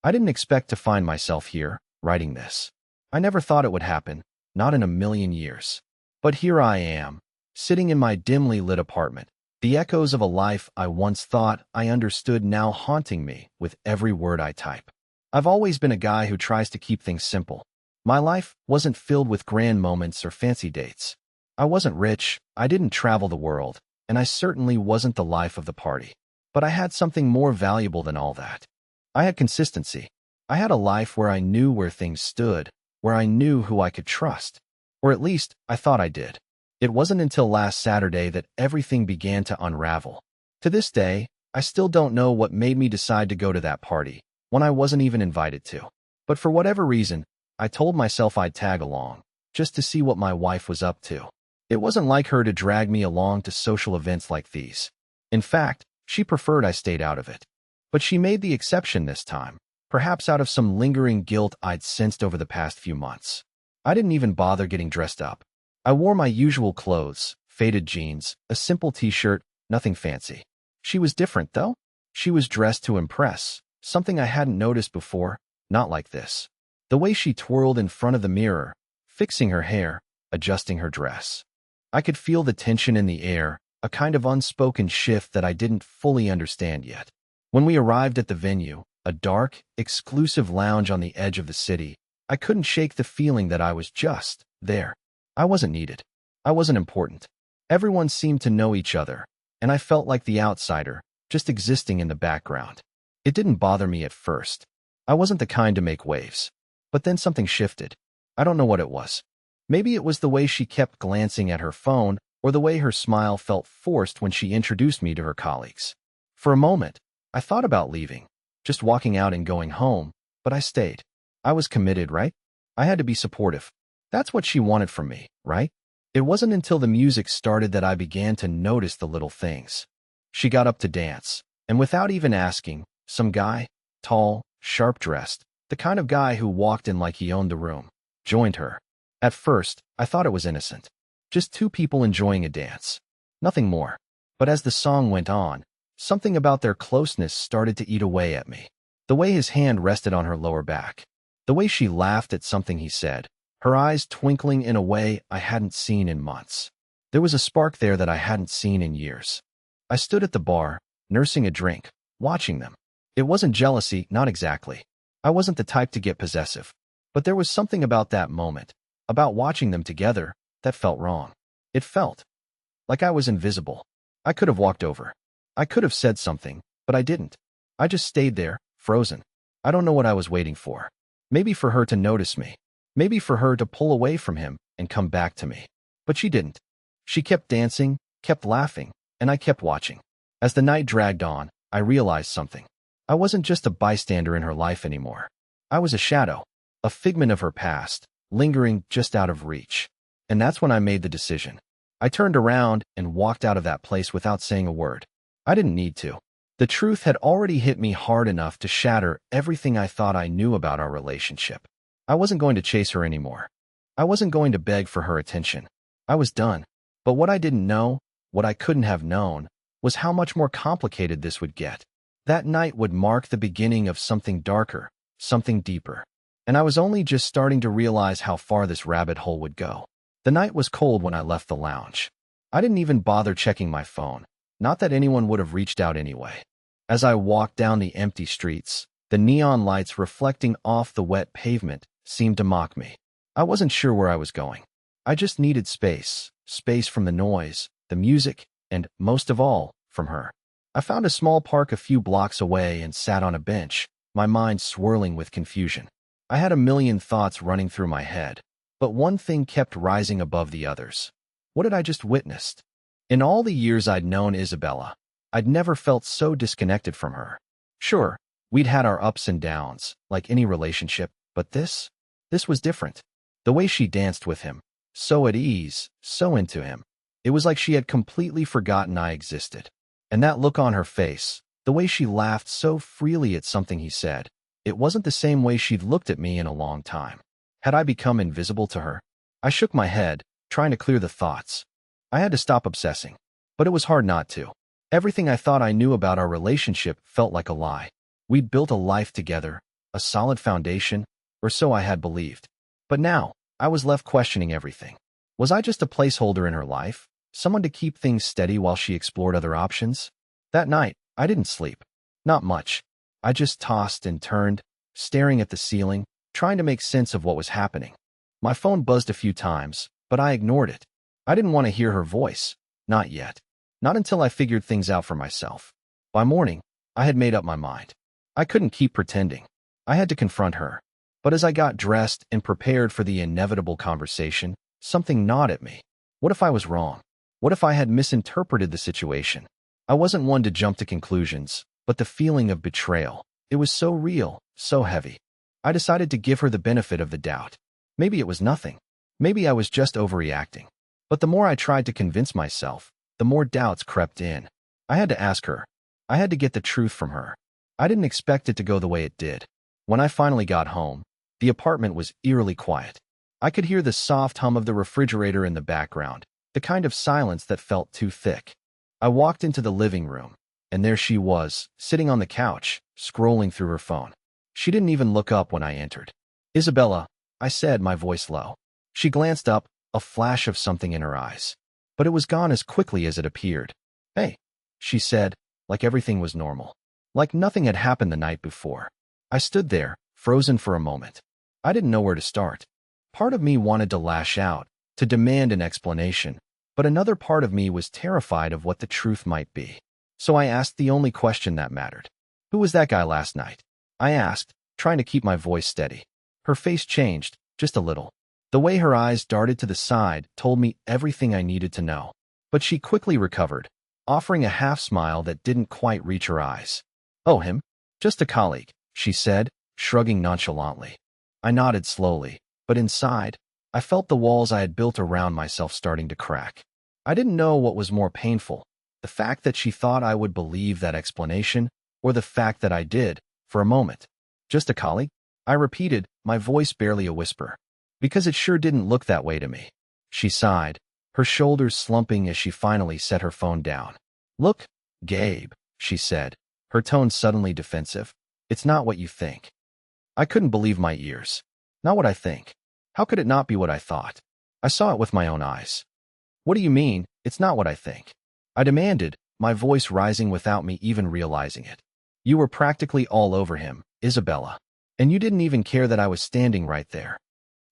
I didn't expect to find myself here, writing this. I never thought it would happen, not in a million years. But here I am, sitting in my dimly lit apartment, the echoes of a life I once thought I understood now haunting me with every word I type. I've always been a guy who tries to keep things simple. My life wasn't filled with grand moments or fancy dates. I wasn't rich, I didn't travel the world, and I certainly wasn't the life of the party. But I had something more valuable than all that. I had consistency. I had a life where I knew where things stood, where I knew who I could trust. Or at least, I thought I did. It wasn't until last Saturday that everything began to unravel. To this day, I still don't know what made me decide to go to that party, when I wasn't even invited to. But for whatever reason, I told myself I'd tag along, just to see what my wife was up to. It wasn't like her to drag me along to social events like these. In fact, she preferred I stayed out of it. But she made the exception this time, perhaps out of some lingering guilt I'd sensed over the past few months. I didn't even bother getting dressed up. I wore my usual clothes, faded jeans, a simple t-shirt, nothing fancy. She was different, though. She was dressed to impress, something I hadn't noticed before, not like this. The way she twirled in front of the mirror, fixing her hair, adjusting her dress. I could feel the tension in the air, a kind of unspoken shift that I didn't fully understand yet. When we arrived at the venue, a dark, exclusive lounge on the edge of the city, I couldn't shake the feeling that I was just there. I wasn't needed. I wasn't important. Everyone seemed to know each other, and I felt like the outsider, just existing in the background. It didn't bother me at first. I wasn't the kind to make waves. But then something shifted. I don't know what it was. Maybe it was the way she kept glancing at her phone, or the way her smile felt forced when she introduced me to her colleagues. For a moment, I thought about leaving, just walking out and going home, but I stayed. I was committed, right? I had to be supportive. That's what she wanted from me, right? It wasn't until the music started that I began to notice the little things. She got up to dance, and without even asking, some guy, tall, sharp-dressed, the kind of guy who walked in like he owned the room, joined her. At first, I thought it was innocent. Just two people enjoying a dance. Nothing more. But as the song went on, something about their closeness started to eat away at me. The way his hand rested on her lower back. The way she laughed at something he said, her eyes twinkling in a way I hadn't seen in months. There was a spark there that I hadn't seen in years. I stood at the bar, nursing a drink, watching them. It wasn't jealousy, not exactly. I wasn't the type to get possessive. But there was something about that moment, about watching them together, that felt wrong. It felt like I was invisible. I could have walked over. I could have said something, but I didn't. I just stayed there, frozen. I don't know what I was waiting for. Maybe for her to notice me. Maybe for her to pull away from him and come back to me. But she didn't. She kept dancing, kept laughing, and I kept watching. As the night dragged on, I realized something. I wasn't just a bystander in her life anymore. I was a shadow, a figment of her past, lingering just out of reach. And that's when I made the decision. I turned around and walked out of that place without saying a word. I didn't need to. The truth had already hit me hard enough to shatter everything I thought I knew about our relationship. I wasn't going to chase her anymore. I wasn't going to beg for her attention. I was done. But what I didn't know, what I couldn't have known, was how much more complicated this would get. That night would mark the beginning of something darker, something deeper. And I was only just starting to realize how far this rabbit hole would go. The night was cold when I left the lounge. I didn't even bother checking my phone. Not that anyone would have reached out anyway. As I walked down the empty streets, the neon lights reflecting off the wet pavement seemed to mock me. I wasn't sure where I was going. I just needed space. Space from the noise, the music, and, most of all, from her. I found a small park a few blocks away and sat on a bench, my mind swirling with confusion. I had a million thoughts running through my head, but one thing kept rising above the others. What had I just witnessed? In all the years I'd known Isabella, I'd never felt so disconnected from her. Sure, we'd had our ups and downs, like any relationship, but this was different. The way she danced with him, so at ease, so into him. It was like she had completely forgotten I existed. And that look on her face, the way she laughed so freely at something he said, it wasn't the same way she'd looked at me in a long time. Had I become invisible to her? I shook my head, trying to clear the thoughts. I had to stop obsessing. But it was hard not to. Everything I thought I knew about our relationship felt like a lie. We'd built a life together, a solid foundation, or so I had believed. But now, I was left questioning everything. Was I just a placeholder in her life? Someone to keep things steady while she explored other options? That night, I didn't sleep. Not much. I just tossed and turned, staring at the ceiling, trying to make sense of what was happening. My phone buzzed a few times, but I ignored it. I didn't want to hear her voice. Not yet. Not until I figured things out for myself. By morning, I had made up my mind. I couldn't keep pretending. I had to confront her. But as I got dressed and prepared for the inevitable conversation, something gnawed at me. What if I was wrong? What if I had misinterpreted the situation? I wasn't one to jump to conclusions, but the feeling of betrayal, it was so real, so heavy. I decided to give her the benefit of the doubt. Maybe it was nothing. Maybe I was just overreacting. But the more I tried to convince myself, the more doubts crept in. I had to ask her. I had to get the truth from her. I didn't expect it to go the way it did. When I finally got home, the apartment was eerily quiet. I could hear the soft hum of the refrigerator in the background, the kind of silence that felt too thick. I walked into the living room, and there she was, sitting on the couch, scrolling through her phone. She didn't even look up when I entered. "Isabella," I said, my voice low. She glanced up, a flash of something in her eyes. But it was gone as quickly as it appeared. "Hey," she said, like everything was normal. Like nothing had happened the night before. I stood there, frozen for a moment. I didn't know where to start. Part of me wanted to lash out, to demand an explanation, but another part of me was terrified of what the truth might be. So I asked the only question that mattered. "Who was that guy last night?" I asked, trying to keep my voice steady. Her face changed, just a little. The way her eyes darted to the side told me everything I needed to know. But she quickly recovered, offering a half-smile that didn't quite reach her eyes. "Oh, him? Just a colleague," she said, shrugging nonchalantly. I nodded slowly, but inside, I felt the walls I had built around myself starting to crack. I didn't know what was more painful, the fact that she thought I would believe that explanation, or the fact that I did, for a moment. "Just a colleague?" I repeated, my voice barely a whisper. "Because it sure didn't look that way to me." She sighed, her shoulders slumping as she finally set her phone down. "Look, Gabe," she said, her tone suddenly defensive. "It's not what you think." I couldn't believe my ears. Not what I think. How could it not be what I thought? I saw it with my own eyes. "What do you mean, it's not what I think?" I demanded, my voice rising without me even realizing it. "You were practically all over him, Isabella. And you didn't even care that I was standing right there."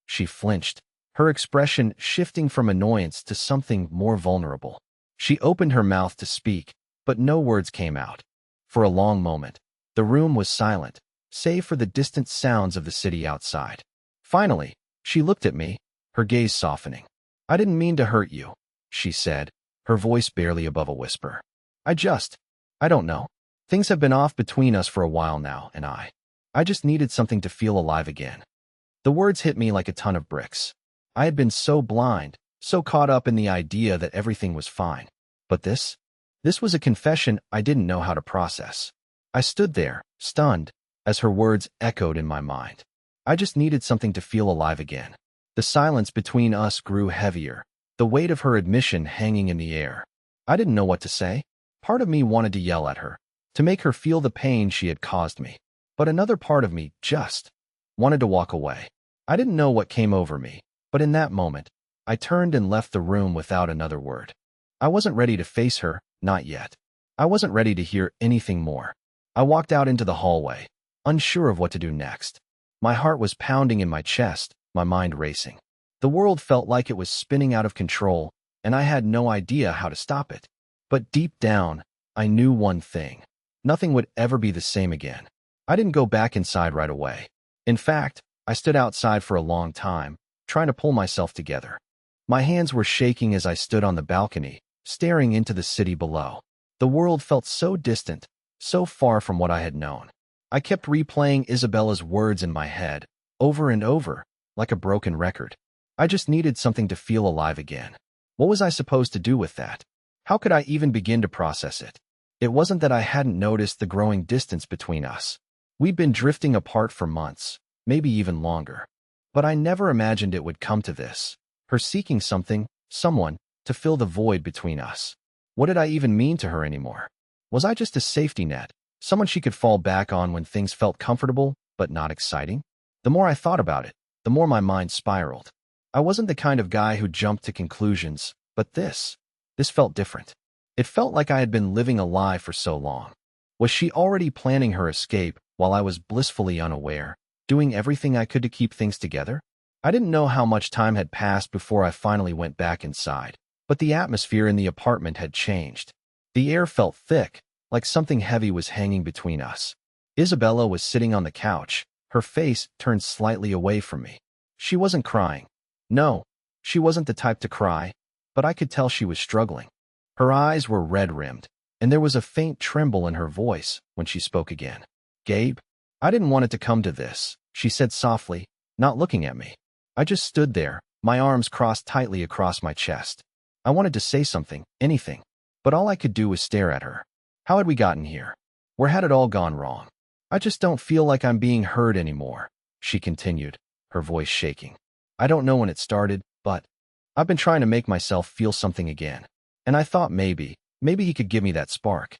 She flinched, her expression shifting from annoyance to something more vulnerable. She opened her mouth to speak, but no words came out. For a long moment, the room was silent, save for the distant sounds of the city outside. Finally, she looked at me, her gaze softening. "I didn't mean to hurt you," she said, her voice barely above a whisper. I don't know. Things have been off between us for a while now, and I just needed something to feel alive again." The words hit me like a ton of bricks. I had been so blind, so caught up in the idea that everything was fine. But this was a confession I didn't know how to process. I stood there, stunned, as her words echoed in my mind. I just needed something to feel alive again. The silence between us grew heavier, the weight of her admission hanging in the air. I didn't know what to say. Part of me wanted to yell at her, to make her feel the pain she had caused me. But another part of me just wanted to walk away. I didn't know what came over me, but in that moment, I turned and left the room without another word. I wasn't ready to face her, not yet. I wasn't ready to hear anything more. I walked out into the hallway, unsure of what to do next. My heart was pounding in my chest, my mind racing. The world felt like it was spinning out of control, and I had no idea how to stop it. But deep down, I knew one thing. Nothing would ever be the same again. I didn't go back inside right away. In fact, I stood outside for a long time, trying to pull myself together. My hands were shaking as I stood on the balcony, staring into the city below. The world felt so distant, so far from what I had known. I kept replaying Isabella's words in my head, over and over, like a broken record. I just needed something to feel alive again. What was I supposed to do with that? How could I even begin to process it? It wasn't that I hadn't noticed the growing distance between us. We'd been drifting apart for months, maybe even longer. But I never imagined it would come to this. Her seeking something, someone, to fill the void between us. What did I even mean to her anymore? Was I just a safety net, someone she could fall back on when things felt comfortable, but not exciting. The more I thought about it, the more my mind spiraled. I wasn't the kind of guy who jumped to conclusions, but this felt different. It felt like I had been living a lie for so long. Was she already planning her escape while I was blissfully unaware, doing everything I could to keep things together? I didn't know how much time had passed before I finally went back inside, but the atmosphere in the apartment had changed. The air felt thick, like something heavy was hanging between us. Isabella was sitting on the couch, her face turned slightly away from me. She wasn't crying. No, she wasn't the type to cry, but I could tell she was struggling. Her eyes were red-rimmed, and there was a faint tremble in her voice when she spoke again. "Gabe, I didn't want it to come to this," she said softly, not looking at me. I just stood there, my arms crossed tightly across my chest. I wanted to say something, anything, but all I could do was stare at her. How had we gotten here? Where had it all gone wrong? "I just don't feel like I'm being heard anymore," she continued, her voice shaking. "I don't know when it started, but I've been trying to make myself feel something again. And I thought maybe he could give me that spark."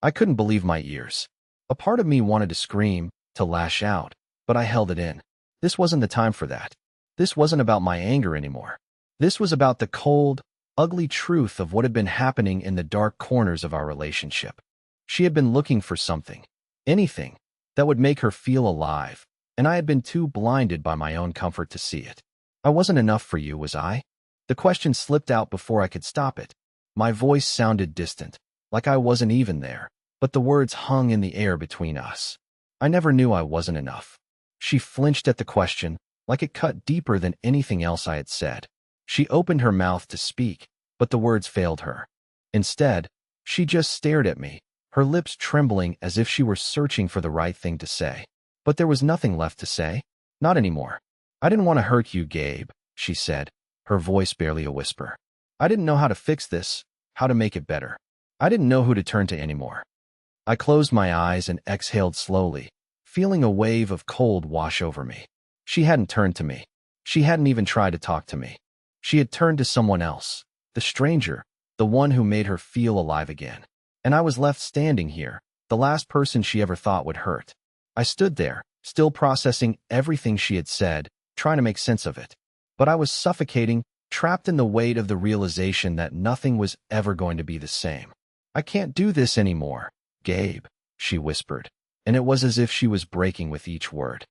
I couldn't believe my ears. A part of me wanted to scream, to lash out, but I held it in. This wasn't the time for that. This wasn't about my anger anymore. This was about the cold, ugly truth of what had been happening in the dark corners of our relationship. She had been looking for something, anything, that would make her feel alive, and I had been too blinded by my own comfort to see it. "I wasn't enough for you, was I?" The question slipped out before I could stop it. My voice sounded distant, like I wasn't even there, but the words hung in the air between us. "I never knew I wasn't enough." She flinched at the question, like it cut deeper than anything else I had said. She opened her mouth to speak, but the words failed her. Instead, she just stared at me, her lips trembling as if she were searching for the right thing to say. But there was nothing left to say. Not anymore. "I didn't want to hurt you, Gabe," she said, her voice barely a whisper. "I didn't know how to fix this, how to make it better. I didn't know who to turn to anymore." I closed my eyes and exhaled slowly, feeling a wave of cold wash over me. She hadn't turned to me. She hadn't even tried to talk to me. She had turned to someone else, the stranger, the one who made her feel alive again. And I was left standing here, the last person she ever thought would hurt. I stood there, still processing everything she had said, trying to make sense of it. But I was suffocating, trapped in the weight of the realization that nothing was ever going to be the same. "I can't do this anymore, Gabe," she whispered, and it was as if she was breaking with each word.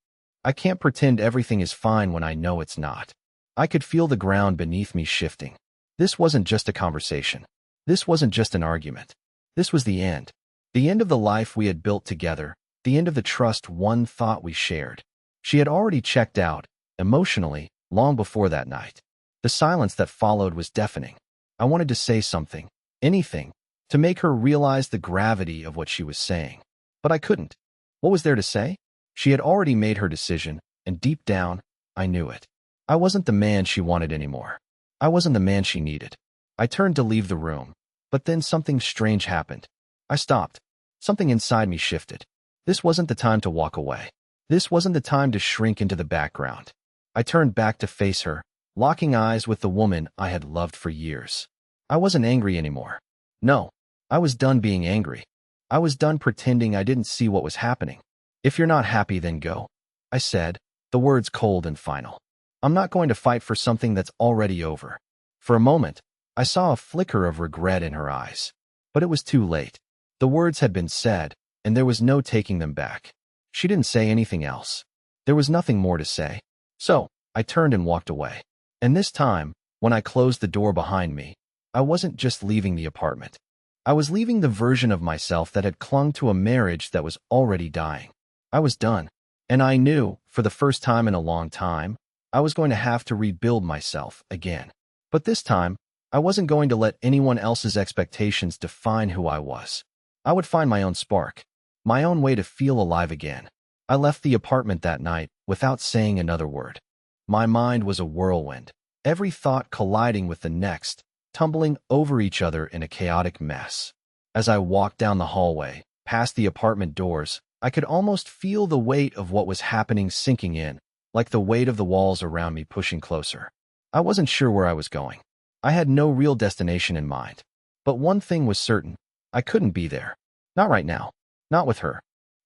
"I can't pretend everything is fine when I know it's not." I could feel the ground beneath me shifting. This wasn't just a conversation. This wasn't just an argument. This was the end. The end of the life we had built together, the end of the trust one thought we shared. She had already checked out, emotionally, long before that night. The silence that followed was deafening. I wanted to say something, anything, to make her realize the gravity of what she was saying. But I couldn't. What was there to say? She had already made her decision, and deep down, I knew it. I wasn't the man she wanted anymore. I wasn't the man she needed. I turned to leave the room, but then something strange happened. I stopped. Something inside me shifted. This wasn't the time to walk away. This wasn't the time to shrink into the background. I turned back to face her, locking eyes with the woman I had loved for years. I wasn't angry anymore. No, I was done being angry. I was done pretending I didn't see what was happening. "If you're not happy, then go," I said, the words cold and final. "I'm not going to fight for something that's already over." For a moment, I saw a flicker of regret in her eyes. But it was too late. The words had been said, and there was no taking them back. She didn't say anything else. There was nothing more to say. So, I turned and walked away. And this time, when I closed the door behind me, I wasn't just leaving the apartment. I was leaving the version of myself that had clung to a marriage that was already dying. I was done. And I knew, for the first time in a long time, I was going to have to rebuild myself again. But this time, I wasn't going to let anyone else's expectations define who I was. I would find my own spark, my own way to feel alive again. I left the apartment that night without saying another word. My mind was a whirlwind, every thought colliding with the next, tumbling over each other in a chaotic mess. As I walked down the hallway, past the apartment doors, I could almost feel the weight of what was happening sinking in, like the weight of the walls around me pushing closer. I wasn't sure where I was going. I had no real destination in mind. But one thing was certain. I couldn't be there. Not right now. Not with her.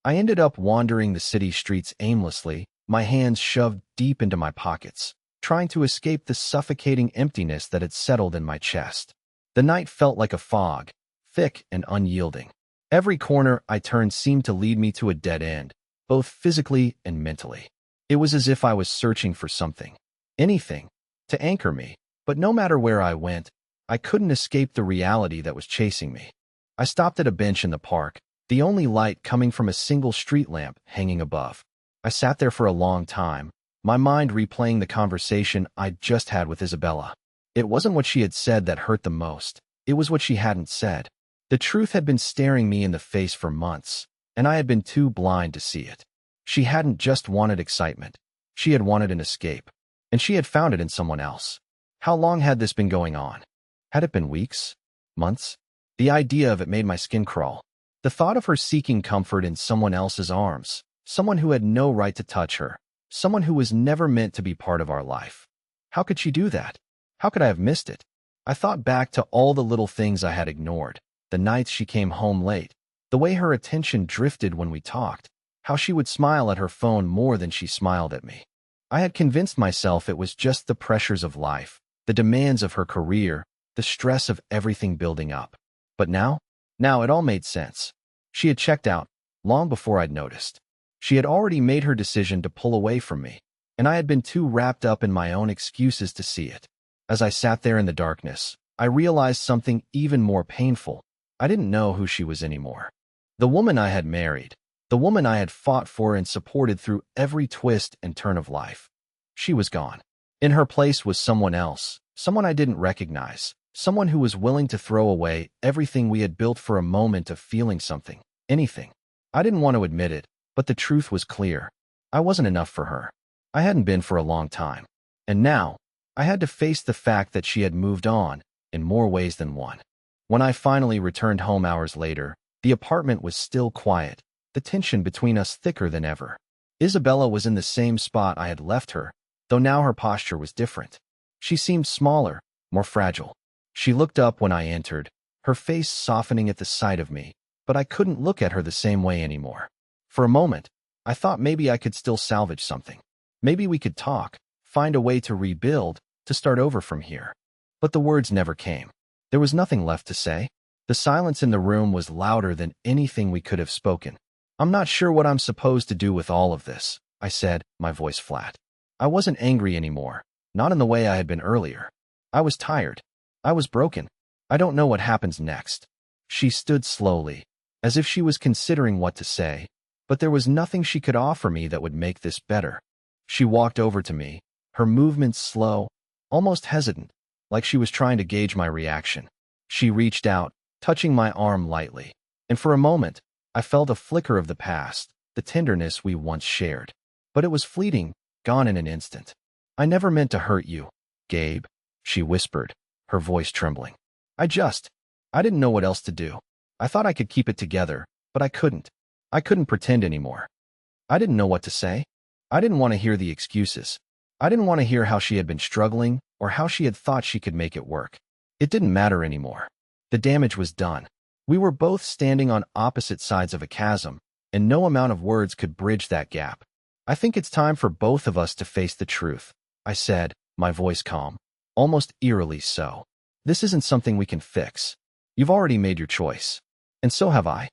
I ended up wandering the city streets aimlessly, my hands shoved deep into my pockets, trying to escape the suffocating emptiness that had settled in my chest. The night felt like a fog, thick and unyielding. Every corner I turned seemed to lead me to a dead end, both physically and mentally. It was as if I was searching for something, anything, to anchor me, but no matter where I went, I couldn't escape the reality that was chasing me. I stopped at a bench in the park, the only light coming from a single street lamp hanging above. I sat there for a long time, my mind replaying the conversation I'd just had with Isabella. It wasn't what she had said that hurt the most, it was what she hadn't said. The truth had been staring me in the face for months, and I had been too blind to see it. She hadn't just wanted excitement, she had wanted an escape, and she had found it in someone else. How long had this been going on? Had it been weeks? Months? The idea of it made my skin crawl. The thought of her seeking comfort in someone else's arms, someone who had no right to touch her, someone who was never meant to be part of our life. How could she do that? How could I have missed it? I thought back to all the little things I had ignored, the nights she came home late, the way her attention drifted when we talked, how she would smile at her phone more than she smiled at me. I had convinced myself it was just the pressures of life, the demands of her career, the stress of everything building up. But now it all made sense. She had checked out, long before I'd noticed. She had already made her decision to pull away from me, and I had been too wrapped up in my own excuses to see it. As I sat there in the darkness, I realized something even more painful. I didn't know who she was anymore. The woman I had married, the woman I had fought for and supported through every twist and turn of life. She was gone. In her place was someone else, someone I didn't recognize, someone who was willing to throw away everything we had built for a moment of feeling something, anything. I didn't want to admit it, but the truth was clear. I wasn't enough for her. I hadn't been for a long time. And now, I had to face the fact that she had moved on, in more ways than one. When I finally returned home hours later, the apartment was still quiet, the tension between us thicker than ever. Isabella was in the same spot I had left her, though now her posture was different. She seemed smaller, more fragile. She looked up when I entered, her face softening at the sight of me, but I couldn't look at her the same way anymore. For a moment, I thought maybe I could still salvage something. Maybe we could talk, find a way to rebuild, to start over from here. But the words never came. There was nothing left to say. The silence in the room was louder than anything we could have spoken. "I'm not sure what I'm supposed to do with all of this," I said, my voice flat. I wasn't angry anymore, not in the way I had been earlier. I was tired. I was broken. I don't know what happens next. She stood slowly, as if she was considering what to say, but there was nothing she could offer me that would make this better. She walked over to me, her movements slow, almost hesitant, like she was trying to gauge my reaction. She reached out, touching my arm lightly, and for a moment, I felt a flicker of the past, the tenderness we once shared. But it was fleeting, gone in an instant. "I never meant to hurt you, Gabe," she whispered, her voice trembling. I didn't know what else to do. I thought I could keep it together, but I couldn't. I couldn't pretend anymore. I didn't know what to say. I didn't want to hear the excuses. I didn't want to hear how she had been struggling or how she had thought she could make it work. It didn't matter anymore. The damage was done. We were both standing on opposite sides of a chasm, and no amount of words could bridge that gap. "I think it's time for both of us to face the truth," I said, my voice calm, almost eerily so. "This isn't something we can fix. You've already made your choice. And so have I."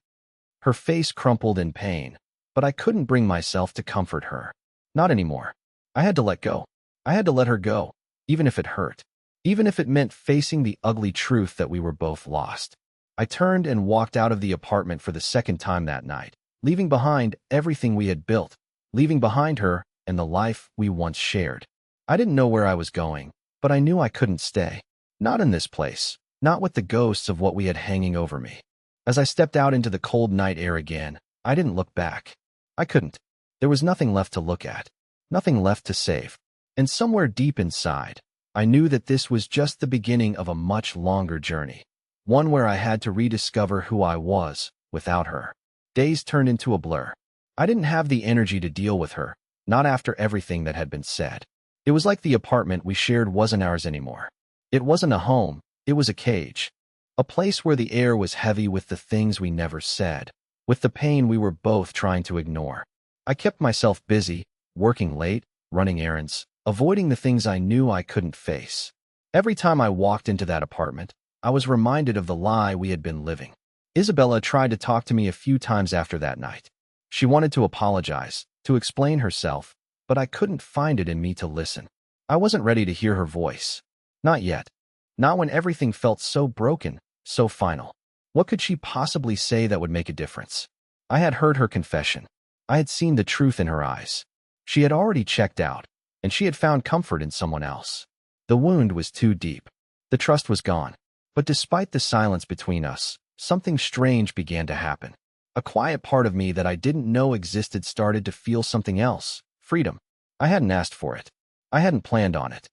Her face crumpled in pain, but I couldn't bring myself to comfort her. Not anymore. I had to let go. I had to let her go, even if it hurt. Even if it meant facing the ugly truth that we were both lost. I turned and walked out of the apartment for the second time that night, leaving behind everything we had built, leaving behind her and the life we once shared. I didn't know where I was going, but I knew I couldn't stay. Not in this place, not with the ghosts of what we had hanging over me. As I stepped out into the cold night air again, I didn't look back. I couldn't. There was nothing left to look at, nothing left to save. And somewhere deep inside, I knew that this was just the beginning of a much longer journey. One where I had to rediscover who I was without her. Days turned into a blur. I didn't have the energy to deal with her, not after everything that had been said. It was like the apartment we shared wasn't ours anymore. It wasn't a home, it was a cage. A place where the air was heavy with the things we never said, with the pain we were both trying to ignore. I kept myself busy, working late, running errands, avoiding the things I knew I couldn't face. Every time I walked into that apartment, I was reminded of the lie we had been living. Isabella tried to talk to me a few times after that night. She wanted to apologize, to explain herself, but I couldn't find it in me to listen. I wasn't ready to hear her voice. Not yet. Not when everything felt so broken, so final. What could she possibly say that would make a difference? I had heard her confession. I had seen the truth in her eyes. She had already checked out, and she had found comfort in someone else. The wound was too deep. The trust was gone. But despite the silence between us, something strange began to happen. A quiet part of me that I didn't know existed started to feel something else, freedom. I hadn't asked for it. I hadn't planned on it.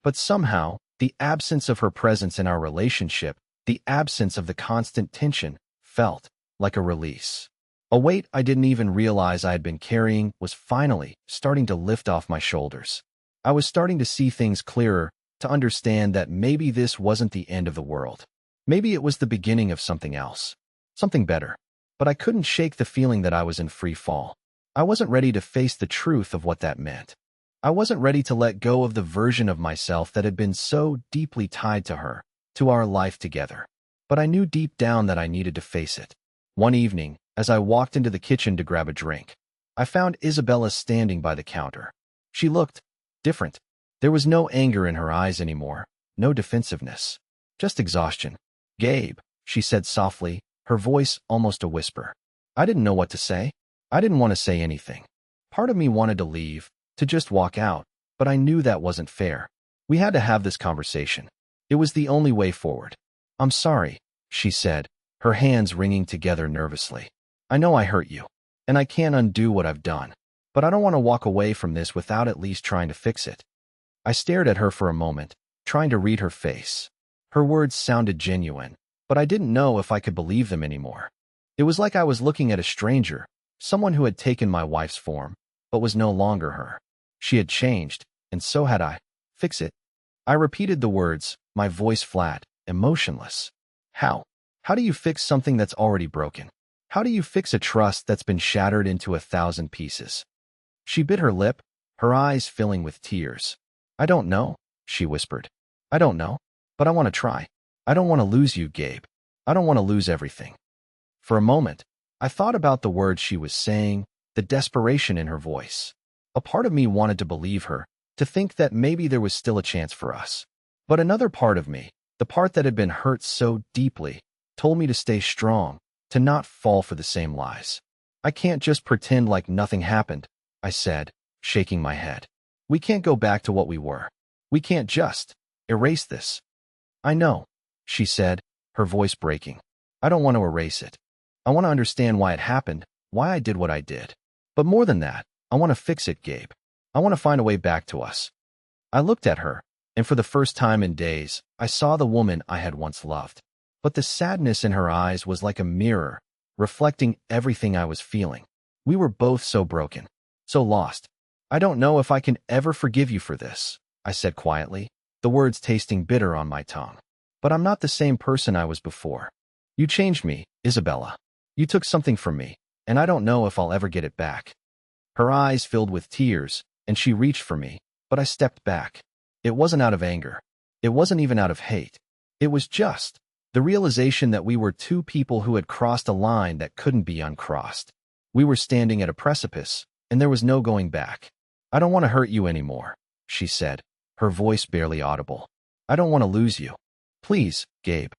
But somehow, the absence of her presence in our relationship, the absence of the constant tension, felt like a release. A weight I didn't even realize I had been carrying was finally starting to lift off my shoulders. I was starting to see things clearer, to understand that maybe this wasn't the end of the world. Maybe it was the beginning of something else, something better. But I couldn't shake the feeling that I was in free fall. I wasn't ready to face the truth of what that meant. I wasn't ready to let go of the version of myself that had been so deeply tied to her, to our life together. But I knew deep down that I needed to face it. One evening, as I walked into the kitchen to grab a drink, I found Isabella standing by the counter. She looked different. There was no anger in her eyes anymore, no defensiveness, just exhaustion. "Gabe," she said softly, her voice almost a whisper. I didn't know what to say. I didn't want to say anything. Part of me wanted to leave, to just walk out, but I knew that wasn't fair. We had to have this conversation. It was the only way forward. "I'm sorry," she said, her hands wringing together nervously. "I know I hurt you, and I can't undo what I've done, but I don't want to walk away from this without at least trying to fix it." I stared at her for a moment, trying to read her face. Her words sounded genuine, but I didn't know if I could believe them anymore. It was like I was looking at a stranger, someone who had taken my wife's form, but was no longer her. She had changed, and so had I. "Fix it." I repeated the words, my voice flat, emotionless. How? How do you fix something that's already broken? How do you fix a trust that's been shattered into 1,000 pieces? She bit her lip, her eyes filling with tears. "I don't know," she whispered. "I don't know, but I want to try. I don't want to lose you, Gabe. I don't want to lose everything." For a moment, I thought about the words she was saying, the desperation in her voice. A part of me wanted to believe her, to think that maybe there was still a chance for us. But another part of me, the part that had been hurt so deeply, told me to stay strong, to not fall for the same lies. "I can't just pretend like nothing happened," I said, shaking my head. "We can't go back to what we were. We can't just erase this." "I know," she said, her voice breaking. "I don't want to erase it. I want to understand why it happened, why I did what I did. But more than that, I want to fix it, Gabe. I want to find a way back to us." I looked at her, and for the first time in days, I saw the woman I had once loved. But the sadness in her eyes was like a mirror, reflecting everything I was feeling. We were both so broken, so lost. "I don't know if I can ever forgive you for this," I said quietly, the words tasting bitter on my tongue. "But I'm not the same person I was before. You changed me, Isabella. You took something from me, and I don't know if I'll ever get it back." Her eyes filled with tears, and she reached for me, but I stepped back. It wasn't out of anger. It wasn't even out of hate. It was just the realization that we were two people who had crossed a line that couldn't be uncrossed. We were standing at a precipice, and there was no going back. "I don't want to hurt you anymore," she said, her voice barely audible. "I don't want to lose you. Please, Gabe."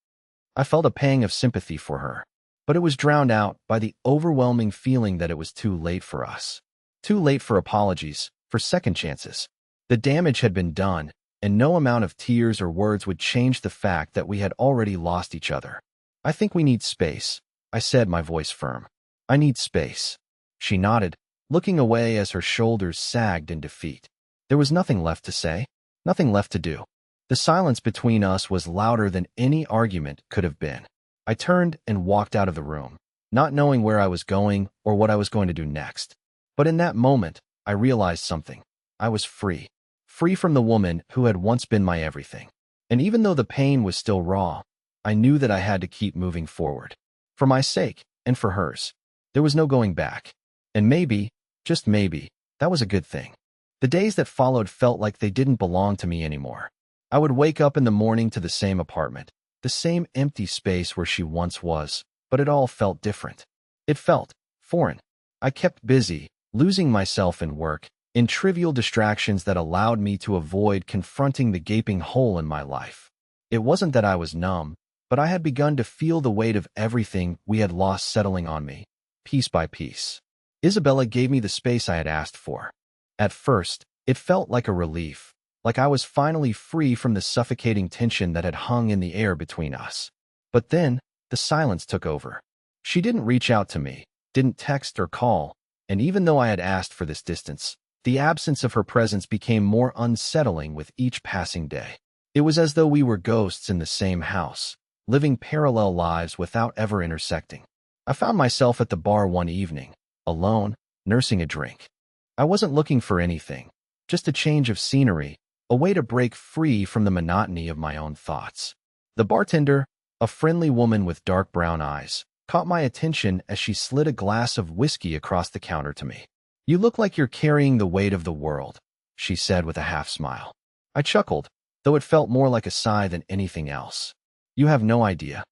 I felt a pang of sympathy for her, but it was drowned out by the overwhelming feeling that it was too late for us. Too late for apologies, for second chances. The damage had been done, and no amount of tears or words would change the fact that we had already lost each other. "I think we need space," I said, my voice firm. "I need space." She nodded, looking away as her shoulders sagged in defeat. There was nothing left to say, nothing left to do. The silence between us was louder than any argument could have been. I turned and walked out of the room, not knowing where I was going or what I was going to do next. But in that moment, I realized something. I was free. Free from the woman who had once been my everything. And even though the pain was still raw, I knew that I had to keep moving forward. For my sake, and for hers. There was no going back. And maybe, just maybe, that was a good thing. The days that followed felt like they didn't belong to me anymore. I would wake up in the morning to the same apartment, the same empty space where she once was, but it all felt different. It felt foreign. I kept busy, losing myself in work, in trivial distractions that allowed me to avoid confronting the gaping hole in my life. It wasn't that I was numb, but I had begun to feel the weight of everything we had lost settling on me, piece by piece. Isabella gave me the space I had asked for. At first, it felt like a relief, like I was finally free from the suffocating tension that had hung in the air between us. But then, the silence took over. She didn't reach out to me, didn't text or call, and even though I had asked for this distance, the absence of her presence became more unsettling with each passing day. It was as though we were ghosts in the same house, living parallel lives without ever intersecting. I found myself at the bar one evening, alone, nursing a drink. I wasn't looking for anything, just a change of scenery, a way to break free from the monotony of my own thoughts. The bartender, a friendly woman with dark brown eyes, caught my attention as she slid a glass of whiskey across the counter to me. "You look like you're carrying the weight of the world," she said with a half-smile. I chuckled, though it felt more like a sigh than anything else. "You have no idea."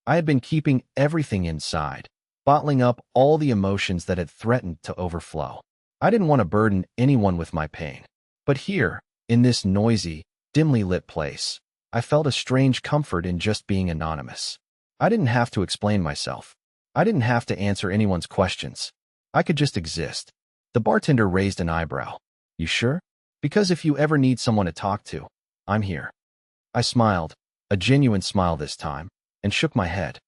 I had been keeping everything inside, bottling up all the emotions that had threatened to overflow. I didn't want to burden anyone with my pain. But here, in this noisy, dimly lit place, I felt a strange comfort in just being anonymous. I didn't have to explain myself. I didn't have to answer anyone's questions. I could just exist. The bartender raised an eyebrow. "You sure? Because if you ever need someone to talk to, I'm here." I smiled, a genuine smile this time, and shook my head.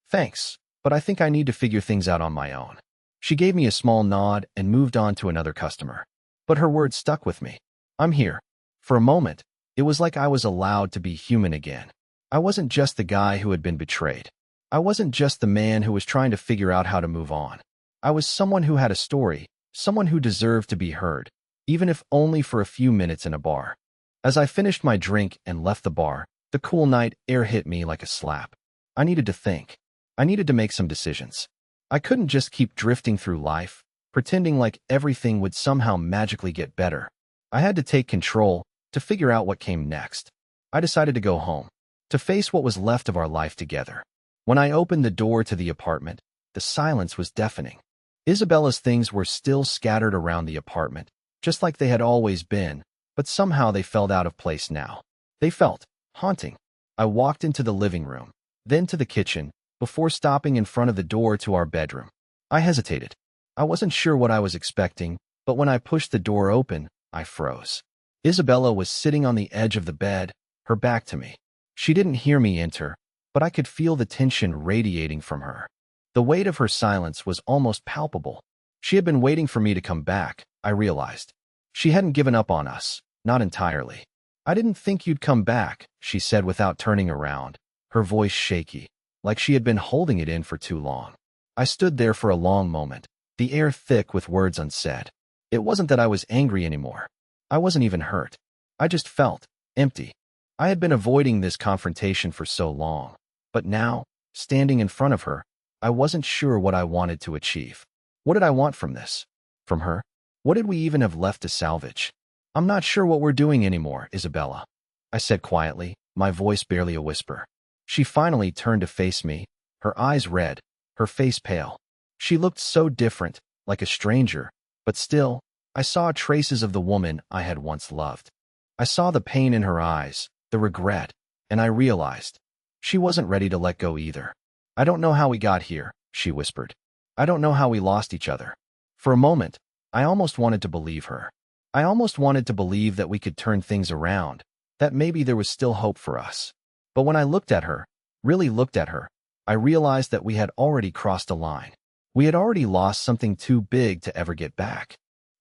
"Thanks, but I think I need to figure things out on my own." She gave me a small nod and moved on to another customer. But her words stuck with me. "I'm here." For a moment, it was like I was allowed to be human again. I wasn't just the guy who had been betrayed. I wasn't just the man who was trying to figure out how to move on. I was someone who had a story, someone who deserved to be heard, even if only for a few minutes in a bar. As I finished my drink and left the bar, the cool night air hit me like a slap. I needed to think. I needed to make some decisions. I couldn't just keep drifting through life, pretending like everything would somehow magically get better. I had to take control, to figure out what came next. I decided to go home, to face what was left of our life together. When I opened the door to the apartment, the silence was deafening. Isabella's things were still scattered around the apartment, just like they had always been, but somehow they felt out of place now. They felt haunting. I walked into the living room, then to the kitchen, before stopping in front of the door to our bedroom. I hesitated. I wasn't sure what I was expecting, but when I pushed the door open, I froze. Isabella was sitting on the edge of the bed, her back to me. She didn't hear me enter, but I could feel the tension radiating from her. The weight of her silence was almost palpable. She had been waiting for me to come back, I realized. She hadn't given up on us, not entirely. "I didn't think you'd come back," she said without turning around, her voice shaky, like she had been holding it in for too long. I stood there for a long moment, the air thick with words unsaid. It wasn't that I was angry anymore. I wasn't even hurt. I just felt empty. I had been avoiding this confrontation for so long, but now, standing in front of her, I wasn't sure what I wanted to achieve. What did I want from this? From her? What did we even have left to salvage? "I'm not sure what we're doing anymore, Isabella," I said quietly, my voice barely a whisper. She finally turned to face me, her eyes red, her face pale. She looked so different, like a stranger, but still, I saw traces of the woman I had once loved. I saw the pain in her eyes, the regret, and I realized she wasn't ready to let go either. "I don't know how we got here," she whispered. "I don't know how we lost each other." For a moment, I almost wanted to believe her. I almost wanted to believe that we could turn things around, that maybe there was still hope for us. But when I looked at her, really looked at her, I realized that we had already crossed a line. We had already lost something too big to ever get back.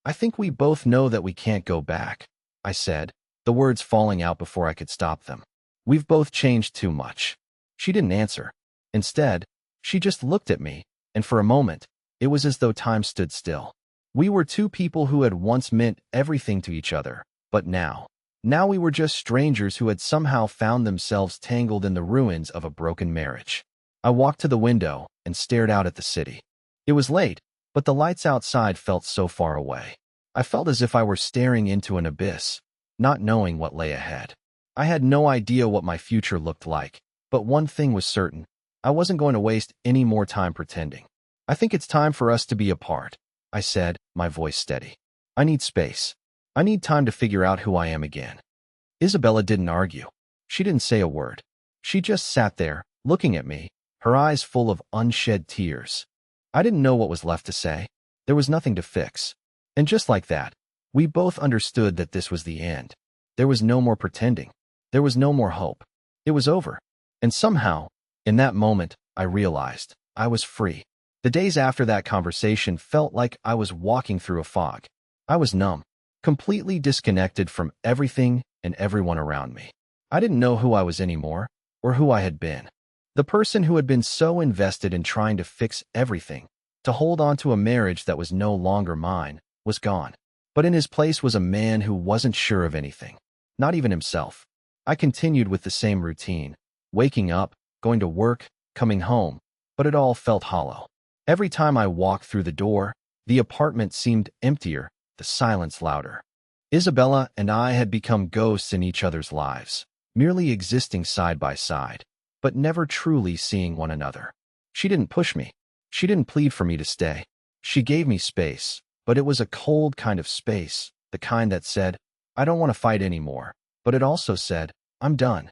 "I think we both know that we can't go back," I said, the words falling out before I could stop them. "We've both changed too much." She didn't answer. Instead, she just looked at me, and for a moment, it was as though time stood still. We were two people who had once meant everything to each other, but now we were just strangers who had somehow found themselves tangled in the ruins of a broken marriage. I walked to the window and stared out at the city. It was late, but the lights outside felt so far away. I felt as if I were staring into an abyss, not knowing what lay ahead. I had no idea what my future looked like, but one thing was certain. I wasn't going to waste any more time pretending. I think it's time for us to be apart, I said, my voice steady. I need space. I need time to figure out who I am again. Isabella didn't argue. She didn't say a word. She just sat there, looking at me, her eyes full of unshed tears. I didn't know what was left to say. There was nothing to fix. And just like that, we both understood that this was the end. There was no more pretending. There was no more hope. It was over. And somehow, in that moment, I realized I was free. The days after that conversation felt like I was walking through a fog. I was numb, completely disconnected from everything and everyone around me. I didn't know who I was anymore, or who I had been. The person who had been so invested in trying to fix everything, to hold on to a marriage that was no longer mine, was gone. But in his place was a man who wasn't sure of anything, not even himself. I continued with the same routine, waking up, going to work, coming home, but it all felt hollow. Every time I walked through the door, the apartment seemed emptier, the silence louder. Isabella and I had become ghosts in each other's lives, merely existing side by side, but never truly seeing one another. She didn't push me. She didn't plead for me to stay. She gave me space, but it was a cold kind of space, the kind that said, I don't want to fight anymore, but it also said, I'm done.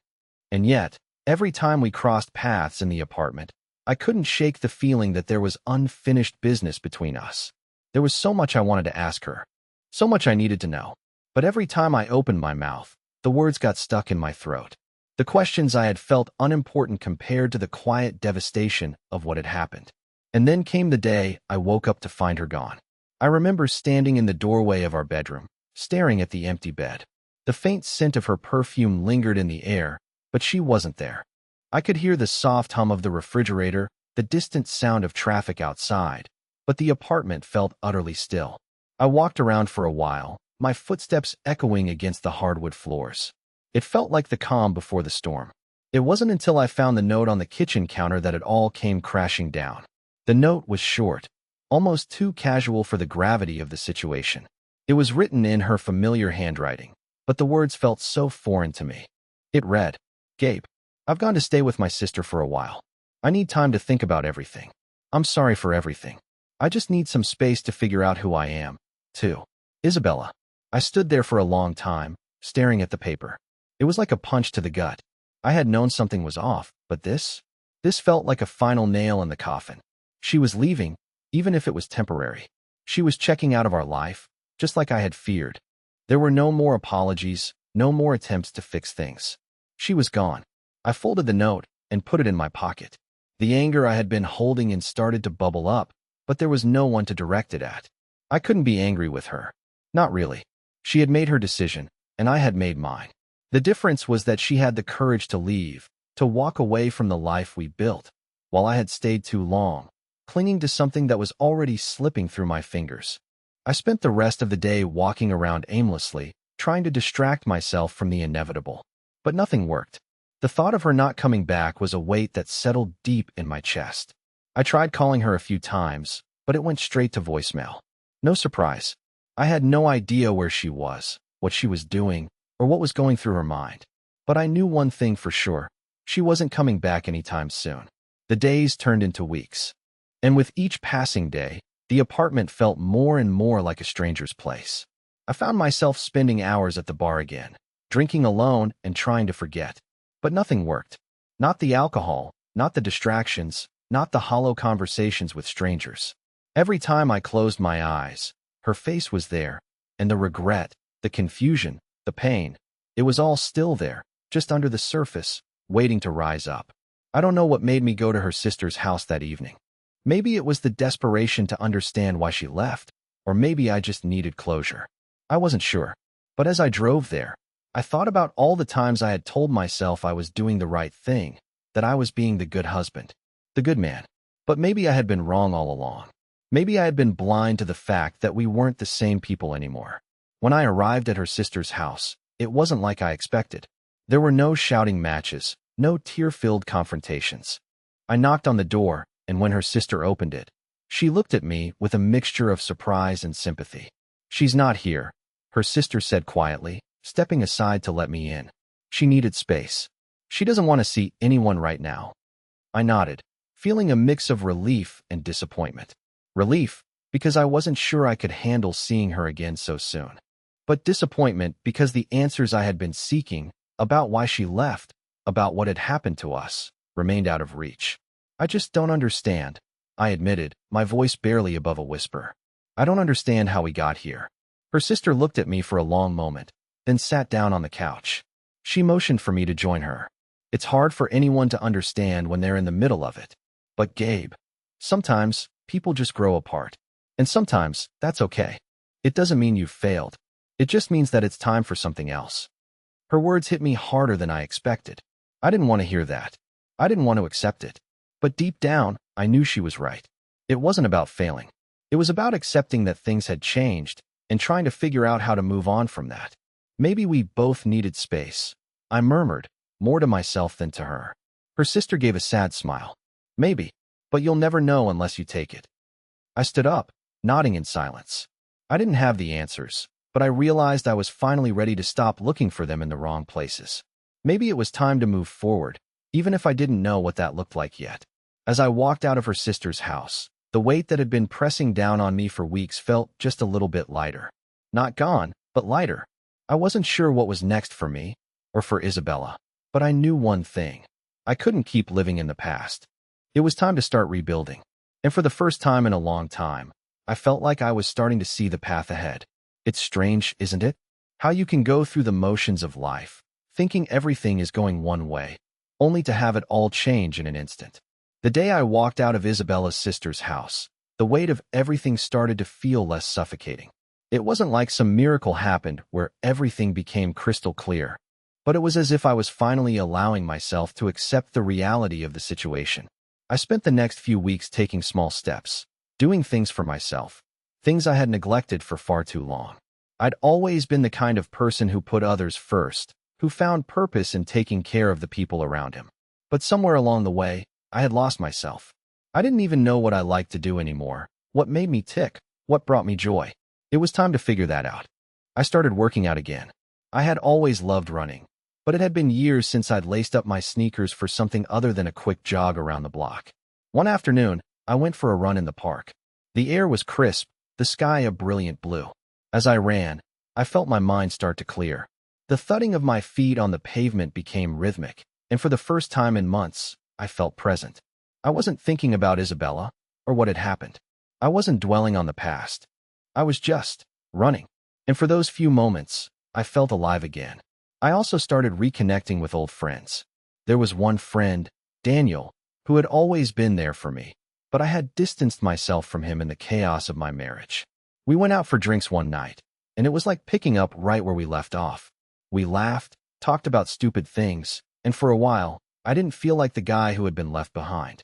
And yet, every time we crossed paths in the apartment, I couldn't shake the feeling that there was unfinished business between us. There was so much I wanted to ask her, so much I needed to know. But every time I opened my mouth, the words got stuck in my throat. The questions I had felt unimportant compared to the quiet devastation of what had happened. And then came the day I woke up to find her gone. I remember standing in the doorway of our bedroom, staring at the empty bed. The faint scent of her perfume lingered in the air, but she wasn't there. I could hear the soft hum of the refrigerator, the distant sound of traffic outside, but the apartment felt utterly still. I walked around for a while, my footsteps echoing against the hardwood floors. It felt like the calm before the storm. It wasn't until I found the note on the kitchen counter that it all came crashing down. The note was short, almost too casual for the gravity of the situation. It was written in her familiar handwriting, but the words felt so foreign to me. It read, Gabe, I've gone to stay with my sister for a while. I need time to think about everything. I'm sorry for everything. I just need some space to figure out who I am, too. Isabella. I stood there for a long time, staring at the paper. It was like a punch to the gut. I had known something was off, but this felt like a final nail in the coffin. She was leaving, even if it was temporary. She was checking out of our life, just like I had feared. There were no more apologies, no more attempts to fix things. She was gone. I folded the note and put it in my pocket. The anger I had been holding in started to bubble up, but there was no one to direct it at. I couldn't be angry with her. Not really. She had made her decision, and I had made mine. The difference was that she had the courage to leave, to walk away from the life we built, while I had stayed too long, clinging to something that was already slipping through my fingers. I spent the rest of the day walking around aimlessly, trying to distract myself from the inevitable. But nothing worked. The thought of her not coming back was a weight that settled deep in my chest. I tried calling her a few times, but it went straight to voicemail. No surprise. I had no idea where she was, what she was doing, or what was going through her mind. But I knew one thing for sure. She wasn't coming back anytime soon. The days turned into weeks. And with each passing day, the apartment felt more and more like a stranger's place. I found myself spending hours at the bar again, drinking alone and trying to forget. But nothing worked. Not the alcohol, not the distractions, not the hollow conversations with strangers. Every time I closed my eyes, her face was there, and the regret, the confusion, the pain, it was all still there, just under the surface, waiting to rise up. I don't know what made me go to her sister's house that evening. Maybe it was the desperation to understand why she left, or maybe I just needed closure. I wasn't sure. But as I drove there, I thought about all the times I had told myself I was doing the right thing, that I was being the good husband, the good man. But maybe I had been wrong all along. Maybe I had been blind to the fact that we weren't the same people anymore. When I arrived at her sister's house, it wasn't like I expected. There were no shouting matches, no tear-filled confrontations. I knocked on the door, and when her sister opened it, She looked at me with a mixture of surprise and sympathy. "She's not here," her sister said quietly, stepping aside to let me in. "She needed space. She doesn't want to see anyone right now." I nodded, feeling a mix of relief and disappointment. Relief, because I wasn't sure I could handle seeing her again so soon. But disappointment because the answers I had been seeking about why she left, about what had happened to us, remained out of reach. "I just don't understand," I admitted, my voice barely above a whisper. "I don't understand how we got here." Her sister looked at me for a long moment, then sat down on the couch. She motioned for me to join her. "It's hard for anyone to understand when they're in the middle of it. But Gabe, sometimes people just grow apart. And sometimes that's okay. It doesn't mean you've failed. It just means that it's time for something else." Her words hit me harder than I expected. I didn't want to hear that. I didn't want to accept it. But deep down, I knew she was right. It wasn't about failing. It was about accepting that things had changed and trying to figure out how to move on from that. "Maybe we both needed space," I murmured, more to myself than to her. Her sister gave a sad smile. "Maybe, but you'll never know unless you take it." I stood up, nodding in silence. I didn't have the answers, but I realized I was finally ready to stop looking for them in the wrong places. Maybe it was time to move forward, even if I didn't know what that looked like yet. As I walked out of her sister's house, the weight that had been pressing down on me for weeks felt just a little bit lighter. Not gone, but lighter. I wasn't sure what was next for me, or for Isabella, but I knew one thing. I couldn't keep living in the past. It was time to start rebuilding. And for the first time in a long time, I felt like I was starting to see the path ahead. It's strange, isn't it? How you can go through the motions of life, thinking everything is going one way, only to have it all change in an instant. The day I walked out of Isabella's sister's house, the weight of everything started to feel less suffocating. It wasn't like some miracle happened where everything became crystal clear, but it was as if I was finally allowing myself to accept the reality of the situation. I spent the next few weeks taking small steps, doing things for myself, things I had neglected for far too long. I'd always been the kind of person who put others first, who found purpose in taking care of the people around him. But somewhere along the way, I had lost myself. I didn't even know what I liked to do anymore, what made me tick, what brought me joy. It was time to figure that out. I started working out again. I had always loved running, but it had been years since I'd laced up my sneakers for something other than a quick jog around the block. One afternoon, I went for a run in the park. The air was crisp, the sky a brilliant blue. As I ran, I felt my mind start to clear. The thudding of my feet on the pavement became rhythmic, and for the first time in months, I felt present. I wasn't thinking about Isabella or what had happened. I wasn't dwelling on the past. I was just running. And for those few moments, I felt alive again. I also started reconnecting with old friends. There was one friend, Daniel, who had always been there for me, but I had distanced myself from him in the chaos of my marriage. We went out for drinks one night, and it was like picking up right where we left off. We laughed, talked about stupid things, and for a while, I didn't feel like the guy who had been left behind.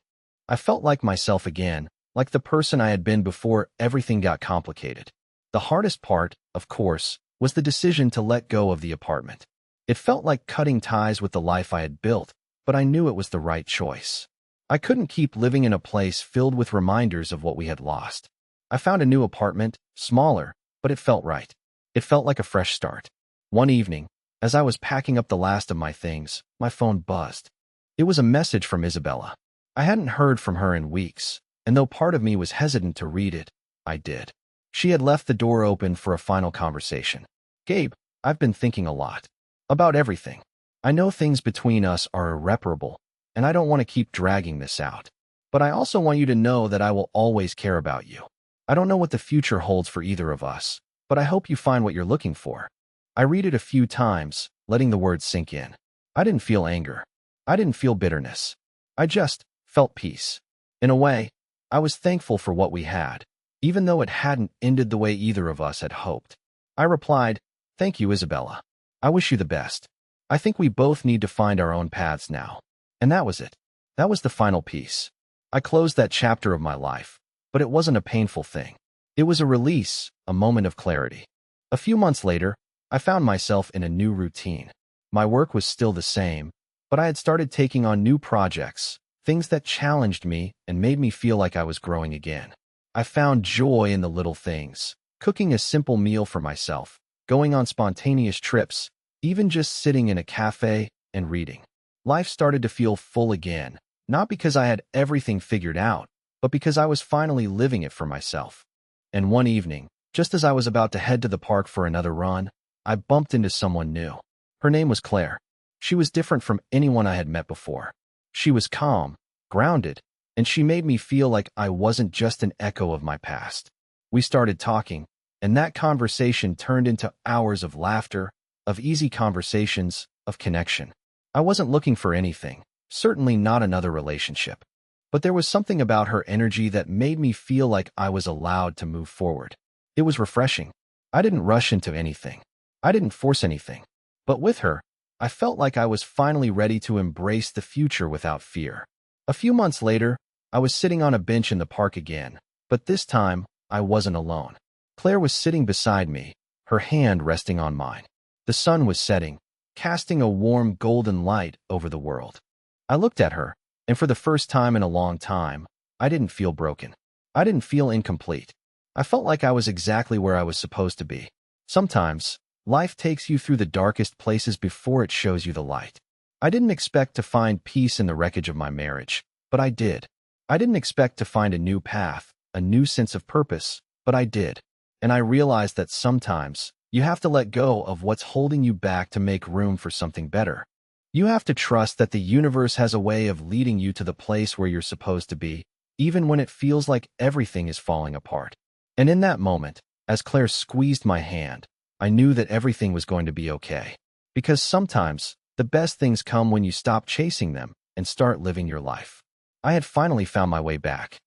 I felt like myself again, like the person I had been before everything got complicated. The hardest part, of course, was the decision to let go of the apartment. It felt like cutting ties with the life I had built, but I knew it was the right choice. I couldn't keep living in a place filled with reminders of what we had lost. I found a new apartment, smaller, but it felt right. It felt like a fresh start. One evening, as I was packing up the last of my things, my phone buzzed. It was a message from Isabella. I hadn't heard from her in weeks, and though part of me was hesitant to read it, I did. She had left the door open for a final conversation. "Gabe, I've been thinking a lot. About everything. I know things between us are irreparable, and I don't want to keep dragging this out. But I also want you to know that I will always care about you. I don't know what the future holds for either of us, but I hope you find what you're looking for." I read it a few times, letting the words sink in. I didn't feel anger. I didn't feel bitterness. I just felt peace. In a way, I was thankful for what we had, even though it hadn't ended the way either of us had hoped. I replied, "Thank you, Isabella. I wish you the best. I think we both need to find our own paths now." And that was it. That was the final piece. I closed that chapter of my life, but it wasn't a painful thing. It was a release, a moment of clarity. A few months later, I found myself in a new routine. My work was still the same, but I had started taking on new projects, things that challenged me and made me feel like I was growing again. I found joy in the little things, cooking a simple meal for myself, going on spontaneous trips, even just sitting in a cafe and reading. Life started to feel full again, not because I had everything figured out, but because I was finally living it for myself. And one evening, just as I was about to head to the park for another run, I bumped into someone new. Her name was Claire. She was different from anyone I had met before. She was calm, grounded, and she made me feel like I wasn't just an echo of my past. We started talking, and that conversation turned into hours of laughter, of easy conversations, of connection. I wasn't looking for anything, certainly not another relationship. But there was something about her energy that made me feel like I was allowed to move forward. It was refreshing. I didn't rush into anything. I didn't force anything. But with her, I felt like I was finally ready to embrace the future without fear. A few months later, I was sitting on a bench in the park again, but this time, I wasn't alone. Claire was sitting beside me, her hand resting on mine. The sun was setting, casting a warm golden light over the world. I looked at her, and for the first time in a long time, I didn't feel broken. I didn't feel incomplete. I felt like I was exactly where I was supposed to be. Sometimes, life takes you through the darkest places before it shows you the light. I didn't expect to find peace in the wreckage of my marriage, but I did. I didn't expect to find a new path, a new sense of purpose, but I did. And I realized that sometimes, you have to let go of what's holding you back to make room for something better. You have to trust that the universe has a way of leading you to the place where you're supposed to be, even when it feels like everything is falling apart. And in that moment, as Claire squeezed my hand, I knew that everything was going to be okay. Because sometimes, the best things come when you stop chasing them and start living your life. I had finally found my way back.